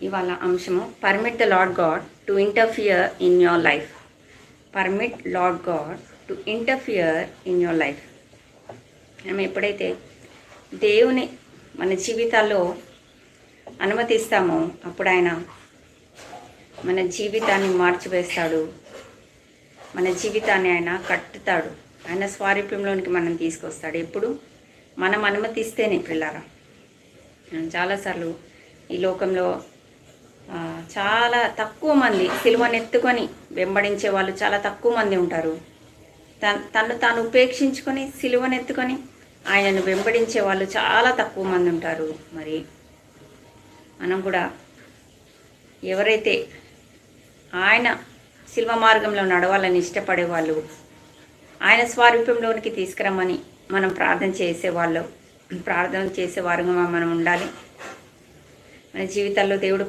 ఇవాళ అంశము permit the lord God to interfere in your life. Permit lord God to interfere in your life. మనం ఎప్పుడైతే దేవుని మన జీవితాల్లో అనుమతిస్తామో అప్పుడు ఆయన మన జీవితాన్ని మార్చివేస్తాడు, మన జీవితాన్ని ఆయన కట్టుతాడు, ఆయన స్వారూప్యంలోనికి మనం తీసుకొస్తాడు. ఎప్పుడు మనం అనుమతిస్తేనే. పిల్లారా, చాలాసార్లు ఈ లోకంలో చాలా తక్కువ మంది సిలువనెత్తుకొని వెంబడించే వాళ్ళు చాలా తక్కువ మంది ఉంటారు. తను తాను ఉపేక్షించుకొని సిలువనెత్తుకొని ఆయనను వెంబడించే వాళ్ళు చాలా తక్కువ మంది ఉంటారు. మరి మనం కూడా ఎవరైతే ఆయన శిల్వ మార్గంలో నడవాలని ఇష్టపడే వాళ్ళు, ఆయన స్వారూప్యంలోనికి తీసుకురమ్మని మనం ప్రార్థన చేసేవారుగా మనం ఉండాలి. మన జీవితాల్లో దేవుడు